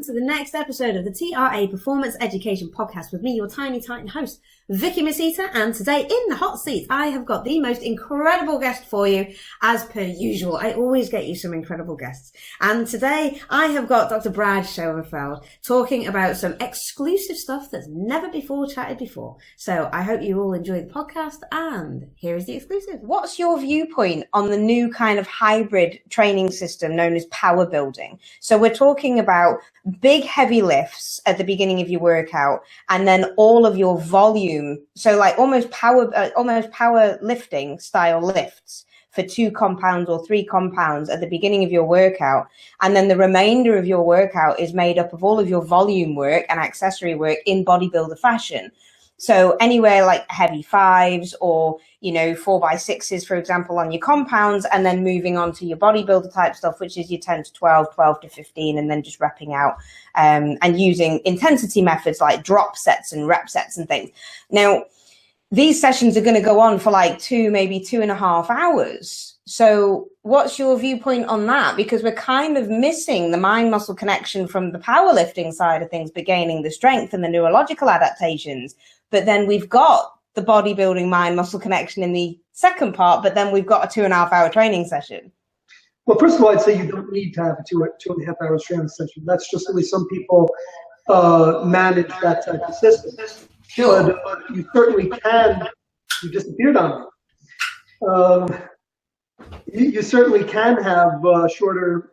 welcome to the next episode of the TRA Performance Education Podcast with me, your tiny titan host, Vicky Masita, and today in the hot seat, I have got the most incredible guest for you, as per usual. I always get you some incredible guests, and today I have got Dr. Brad Schoenfeld talking about some exclusive stuff that's never before chatted before. So I hope you all enjoy the podcast, and here is the exclusive. What's your viewpoint on the new kind of hybrid training system known as power building? So we're talking about big heavy lifts at the beginning of your workout and then all of your volume. So like almost power lifting style lifts for 2 compounds or 3 compounds at the beginning of your workout. And then the remainder of your workout is made up of all of your volume work and accessory work in bodybuilder fashion. So anywhere like heavy 5s or, 4x6s, for example, on your compounds, and then moving on to your bodybuilder type stuff, which is your 10 to 12, 12 to 15, and then just repping out and using intensity methods like drop sets and rep sets and things. Now, these sessions are going to go on for like 2, maybe 2.5 hours. So what's your viewpoint on that? Because we're kind of missing the mind-muscle connection from the powerlifting side of things, but gaining the strength and the neurological adaptations. But then we've got the bodybuilding mind-muscle connection in the second part, but then we've got a 2.5-hour training session. Well, first of all, I'd say you don't need to have a 2.5 hours training session. That's just the way some people manage that type of system. Sure. But you certainly can. You disappeared on me. You certainly can have shorter.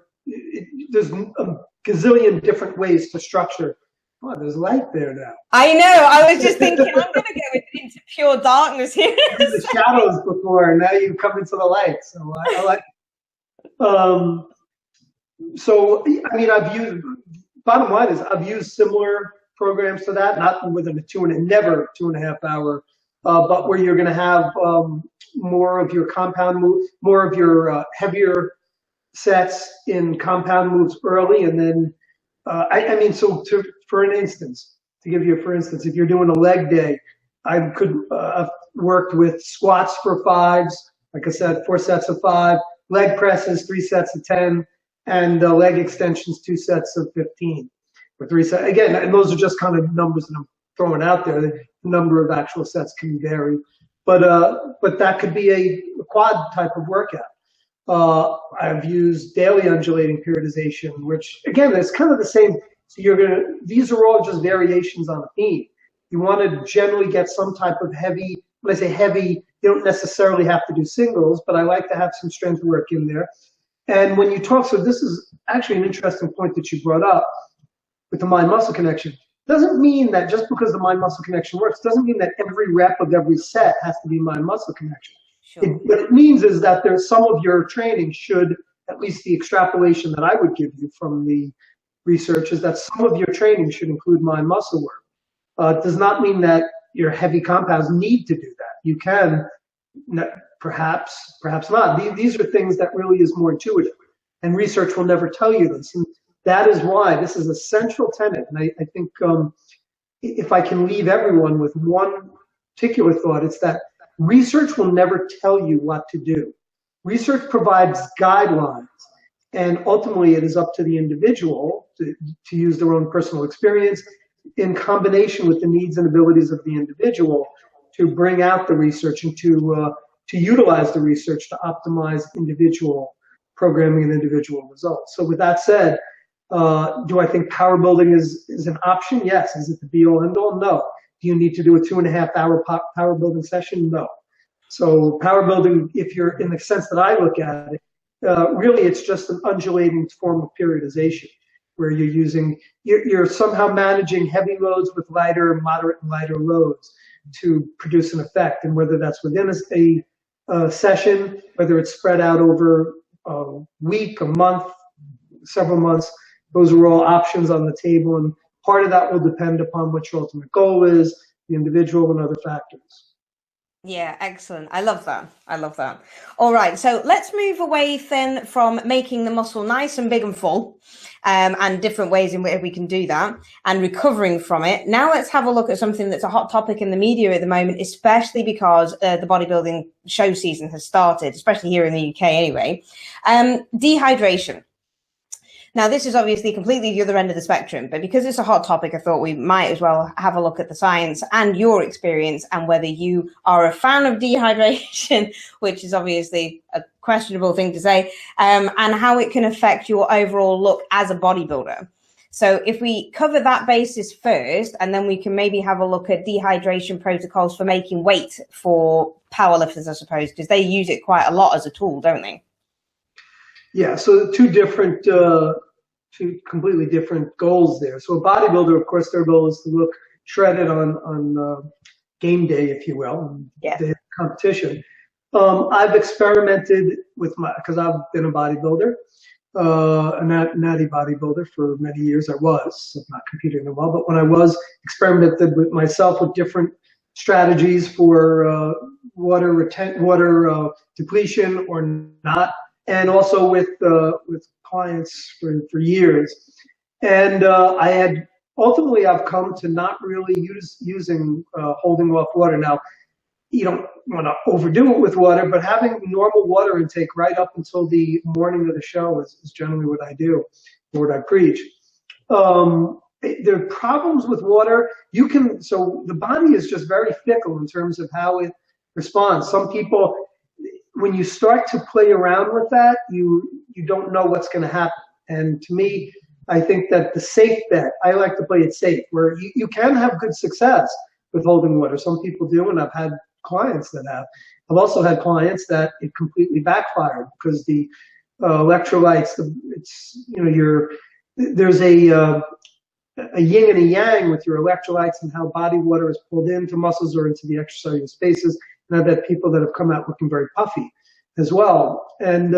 There's a gazillion different ways to structure. Oh, there's light there now. I know. I was just thinking, I'm going to go into pure darkness here. The shadows before, now you come into the light. So I like. So I mean, bottom line is I've used similar programs to that, not within never 2.5 hour, but where you're going to have more of your compound moves, more of your heavier sets in compound moves early, and then for instance, if you're doing a leg day, I could have worked with squats for 5s, like I said, 4 sets of 5, leg presses 3 sets of 10, and leg extensions 2 sets of 15. Or 3 sets again, and those are just kind of numbers that I'm throwing out there. The number of actual sets can vary, but that could be a quad type of workout. I've used daily undulating periodization, which again is kind of the same. So these are all just variations on a theme. You want to generally get some type of heavy. When I say heavy, you don't necessarily have to do singles, but I like to have some strength work in there. And when you talk, so this is actually an interesting point that you brought up with the mind-muscle connection. Doesn't mean that just because the mind-muscle connection works, doesn't mean that every rep of every set has to be mind-muscle connection. Sure. What it means is that there's some of your training should, at least the extrapolation that I would give you from the research is that some of your training should include mind-muscle work. It does not mean that your heavy compounds need to do that. You can, perhaps not. These are things that really is more intuitive, and research will never tell you this. And that is why this is a central tenet. And I think if I can leave everyone with one particular thought, it's that research will never tell you what to do. Research provides guidelines, and ultimately it is up to the individual to use their own personal experience in combination with the needs and abilities of the individual to bring out the research and to utilize the research to optimize individual programming and individual results. So with that said, do I think power building is an option? Yes. Is it the be all end all? No. Do you need to do a 2.5 hour power building session? No. So power building, if you're in the sense that I look at it, really it's just an undulating form of periodization where you're somehow managing heavy loads with lighter, moderate, and lighter loads to produce an effect. And whether that's within a session, whether it's spread out over a week, a month, several months, those are all options on the table. And part of that will depend upon what your ultimate goal is, the individual, and other factors. Yeah, excellent. I love that. All right. So let's move away then from making the muscle nice and big and full and different ways in which we can do that and recovering from it. Now let's have a look at something that's a hot topic in the media at the moment, especially because the bodybuilding show season has started, especially here in the UK anyway. Dehydration. Now, this is obviously completely the other end of the spectrum, but because it's a hot topic, I thought we might as well have a look at the science and your experience and whether you are a fan of dehydration, which is obviously a questionable thing to say, and how it can affect your overall look as a bodybuilder. So if we cover that basis first, and then we can maybe have a look at dehydration protocols for making weight for powerlifters, I suppose, because they use it quite a lot as a tool, don't they? Yeah, so two completely different goals there. So a bodybuilder, of course, their goal is to look shredded on game day, if you will, the competition. I've experimented with because I've been a bodybuilder, a natty bodybuilder for many years. I was, I'm not competing in well, but when I was, experimented with myself with different strategies for water depletion or not, and also with clients for years. And ultimately I've come to not really using holding off water. Now, you don't want to overdo it with water, but having normal water intake right up until the morning of the show is generally what I do, or what I preach. There are problems with water. So the body is just very fickle in terms of how it responds. Some people, when you start to play around with that, you don't know what's going to happen. And to me, I think that the safe bet, I like to play it safe, where you can have good success with holding water. Some people do, and I've had clients that have. I've also had clients that it completely backfired because the electrolytes, there's a yin and a yang with your electrolytes and how body water is pulled into muscles or into the extracellular spaces. And I've had people that have come out looking very puffy as well. And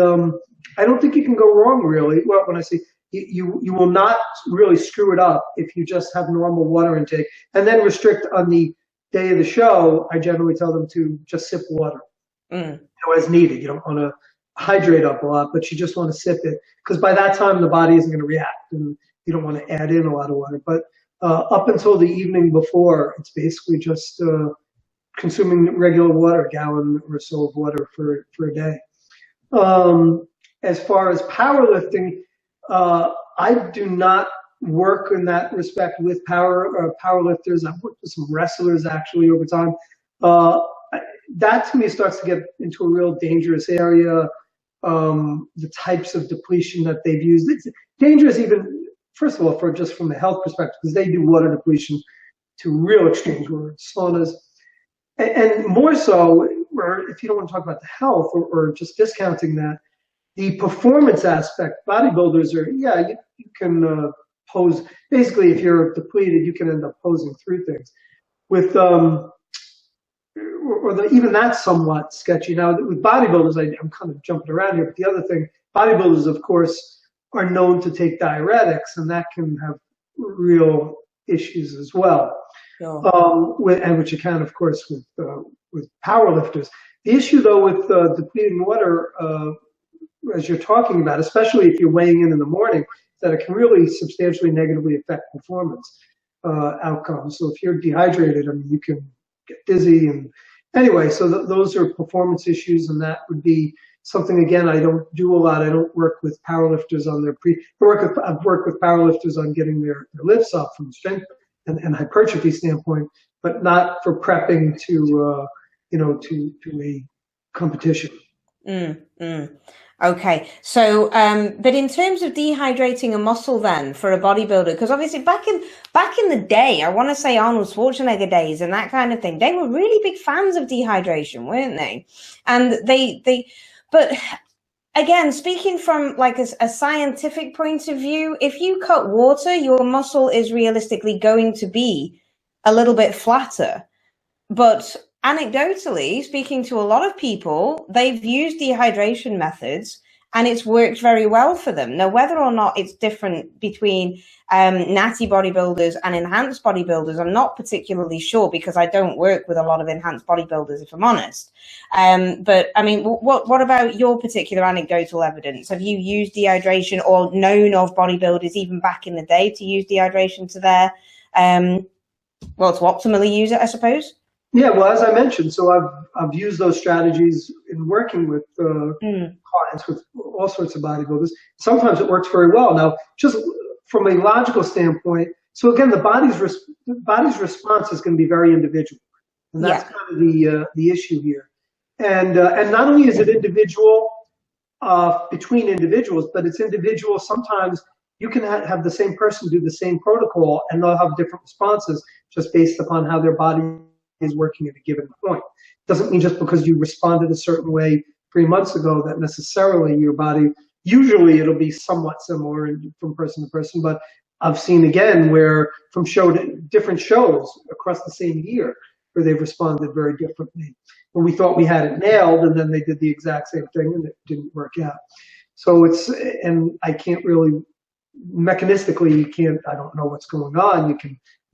I don't think you can go wrong, really. Well, when I say you will not really screw it up if you just have normal water intake and then restrict on the day of the show. I generally tell them to just sip water as needed. You don't want to hydrate up a lot, but you just want to sip it, because by that time the body isn't going to react, and you don't want to add in a lot of water. But up until the evening before, it's basically just consuming regular water, a gallon or so of water for a day. As far as powerlifting, I do not work in that respect with powerlifters. I've worked with some wrestlers actually over time. That to me starts to get into a real dangerous area. The types of depletion that they've used, it's dangerous even, first of all, just from the health perspective, because they do water depletion to real extremes, where saunas, and more so, where if you don't want to talk about the health or just discounting that, the performance aspect, bodybuilders are, you can pose, basically if you're depleted, you can end up posing through things. With, even that's somewhat sketchy. Now with bodybuilders, I'm kind of jumping around here, but the other thing, bodybuilders of course are known to take diuretics, and that can have real issues as well. And which you can, of course, with powerlifters. The issue though with depleting water, as you're talking about, especially if you're weighing in the morning, that it can really substantially negatively affect performance outcomes. So if you're dehydrated, I mean, you can get dizzy. And anyway, so those are performance issues, and that would be something, again, I don't do a lot. I don't work with powerlifters on their I've worked with powerlifters on getting their lifts up from strength and hypertrophy standpoint, but not for prepping to a competition. Okay, so but in terms of dehydrating a muscle, then for a bodybuilder, because obviously back in the day, I want to say Arnold Schwarzenegger days and that kind of thing, they were really big fans of dehydration, weren't they? And but again, speaking from like a scientific point of view, if you cut water, your muscle is realistically going to be a little bit flatter. But anecdotally, speaking to a lot of people, they've used dehydration methods and it's worked very well for them. Now, whether or not it's different between natty bodybuilders and enhanced bodybuilders, I'm not particularly sure, because I don't work with a lot of enhanced bodybuilders, if I'm honest. But I mean, what about your particular anecdotal evidence? Have you used dehydration, or known of bodybuilders even back in the day to use dehydration to their, to optimally use it, I suppose? Yeah, well, as I mentioned, so I've used those strategies in working with clients with all sorts of bodybuilders. Sometimes it works very well. Now, just from a logical standpoint, so again, the body's response is going to be very individual, and that's kind of the issue here. And not only is it individual between individuals, but it's individual. Sometimes you can have the same person do the same protocol, and they'll have different responses just based upon how their body is working at a given point. Doesn't mean just because you responded a certain way 3 months ago that necessarily your body, usually it'll be somewhat similar from person to person, but I've seen again where from different shows across the same year where they've responded very differently. When we thought we had it nailed, and then they did the exact same thing and it didn't work out. So and I can't really, mechanistically, I don't know what's going on. You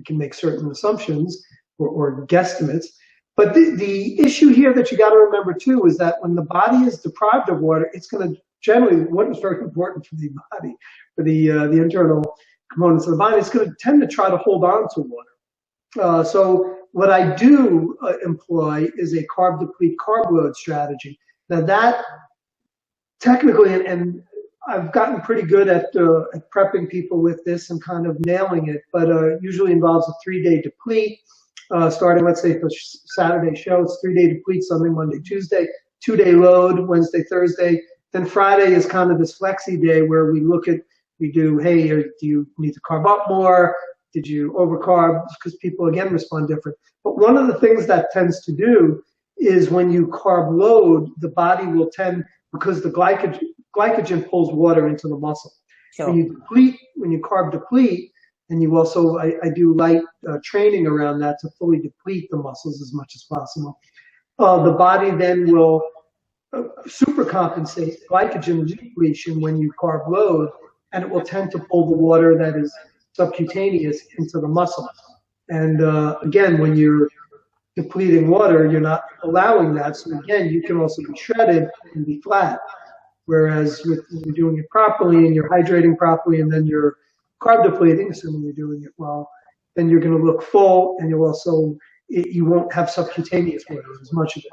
can make certain assumptions or guesstimates. But the issue here that you got to remember too is that when the body is deprived of water, it's going to generally, what is very important for the body, for the internal components of the body, it's going to tend to try to hold on to water. So what I do employ is a carb deplete, carb load strategy. Now that technically, and I've gotten pretty good at prepping people with this and kind of nailing it, but usually involves a 3-day deplete. Starting, let's say, for Saturday show, it's 3-day deplete, Sunday, Monday, Tuesday, 2-day load, Wednesday, Thursday. Then Friday is kind of this flexi day where we do, hey, do you need to carb up more? Did you overcarb? Because people, again, respond different. But one of the things that tends to do is when you carb load, the body will tend, because the glycogen pulls water into the muscle. Sure. When you carb deplete, and you also, I do light training around that to fully deplete the muscles as much as possible. The body then will supercompensate glycogen depletion when you carb load, and it will tend to pull the water that is subcutaneous into the muscle. And again, when you're depleting water, you're not allowing that. So again, you can also be shredded and be flat. Whereas when you're doing it properly and you're hydrating properly and then you're carb depleting, assuming you're doing it well, then you're going to look full, and you won't have subcutaneous water as much of it.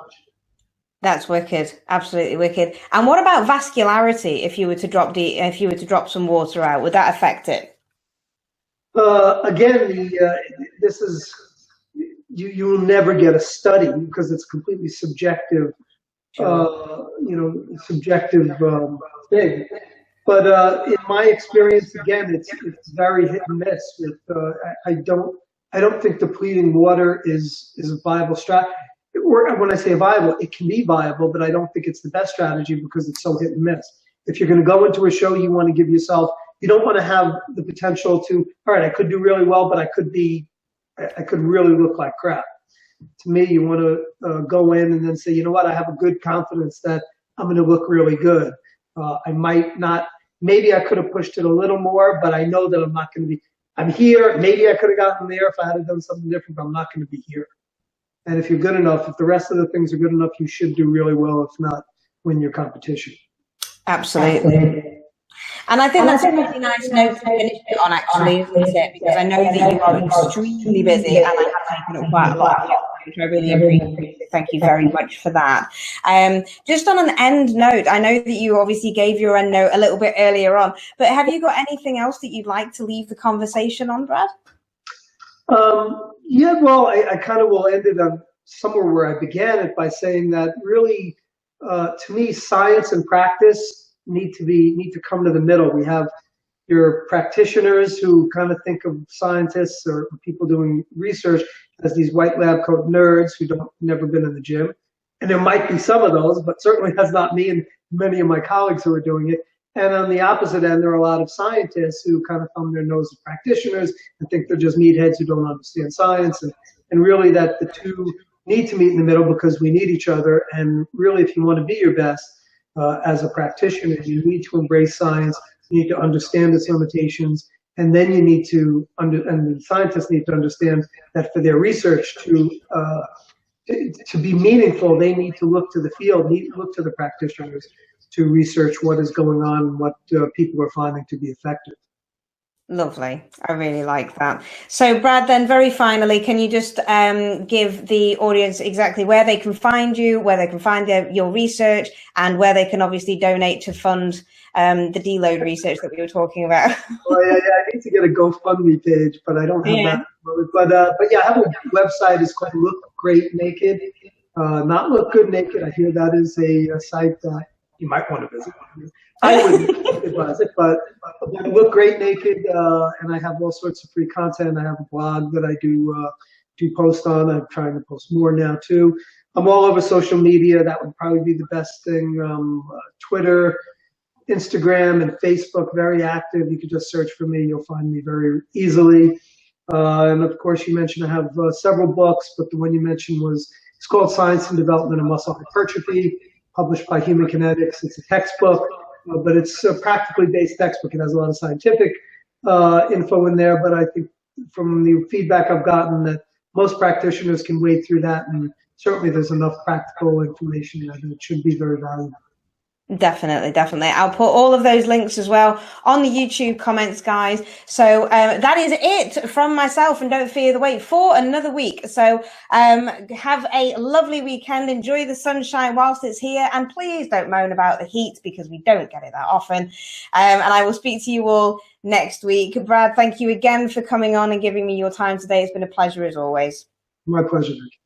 That's wicked, absolutely wicked. And what about vascularity? If you were to drop some water out, would that affect it? Again, this is you will never get a study because it's completely subjective. Sure. Subjective thing. But in my experience, again, it's very hit and miss. I don't think depleting water is a viable strategy. Or when I say viable, it can be viable, but I don't think it's the best strategy because it's so hit and miss. If you're going to go into a show, you want to give yourself. You don't want to have the potential to. All right, I could do really well, but I could really look like crap. To me, you want to go in and then say, you know what, I have a good confidence that I'm going to look really good. I might not. Maybe I could have pushed it a little more, but I know that I'm not going to be. I'm here. Maybe I could have gotten there if I had done something different, but I'm not going to be here. And if you're good enough, if the rest of the things are good enough, you should do really well, if not win your competition. Absolutely. And I think that's a really nice note to finish it on, actually, isn't it? Because I know that you are extremely busy and I have taken up quite a lot of your time, which I really appreciate it. Thank you very much for that. Just on an end note, I know that you obviously gave your end note a little bit earlier on, but have you got anything else that you'd like to leave the conversation on, Brad? Yeah, well, I kind of will end it on somewhere where I began it by saying that really, to me, science and practice need to come to the middle. We have your practitioners who kind of think of scientists or people doing research as these white lab coat nerds who never been in the gym. And there might be some of those, but certainly that's not me and many of my colleagues who are doing it. And on the opposite end, there are a lot of scientists who kind of thumb their nose at practitioners and think they're just meatheads who don't understand science. And really that the two need to meet in the middle because we need each other. And really, if you want to be your best as a practitioner, you need to embrace science. You need to understand its limitations. And then you need to, and the scientists need to understand that for their research to be meaningful, they need to look to the field, look to the practitioners to research what is going on and what people are finding to be effective. Lovely. I really like that. So, Brad, then very finally, can you just give the audience exactly where they can find you, where they can find your research, and where they can obviously donate to fund the deload research that we were talking about? Well, yeah, I need to get a GoFundMe page, but I don't have that. But yeah, I have a website. It's called Look Great Naked. Not Look Good Naked. I hear that is a site that you might want to visit. I wouldn't advise it, but Look Great Naked, and I have all sorts of free content. I have a blog that I do post on. I'm trying to post more now too. I'm all over social media. That would probably be the best thing. Twitter, Instagram, and Facebook, very active. You can just search for me. You'll find me very easily. And of course, you mentioned I have several books, but the one you mentioned it's called Science and Development of Muscle Hypertrophy, published by Human Kinetics. It's a textbook, but it's a practically based textbook. It has a lot of scientific info in there, but I think from the feedback I've gotten that most practitioners can wade through that, and certainly there's enough practical information there that it should be very valuable. Definitely. I'll put all of those links as well on the YouTube comments, guys. So that is it from myself, and don't fear the wait for another week. So have a lovely weekend. Enjoy the sunshine whilst it's here, and please don't moan about the heat because we don't get it that often. And I will speak to you all next week. Brad, thank you again for coming on and giving me your time today. It's been a pleasure as always. My pleasure, Vicky.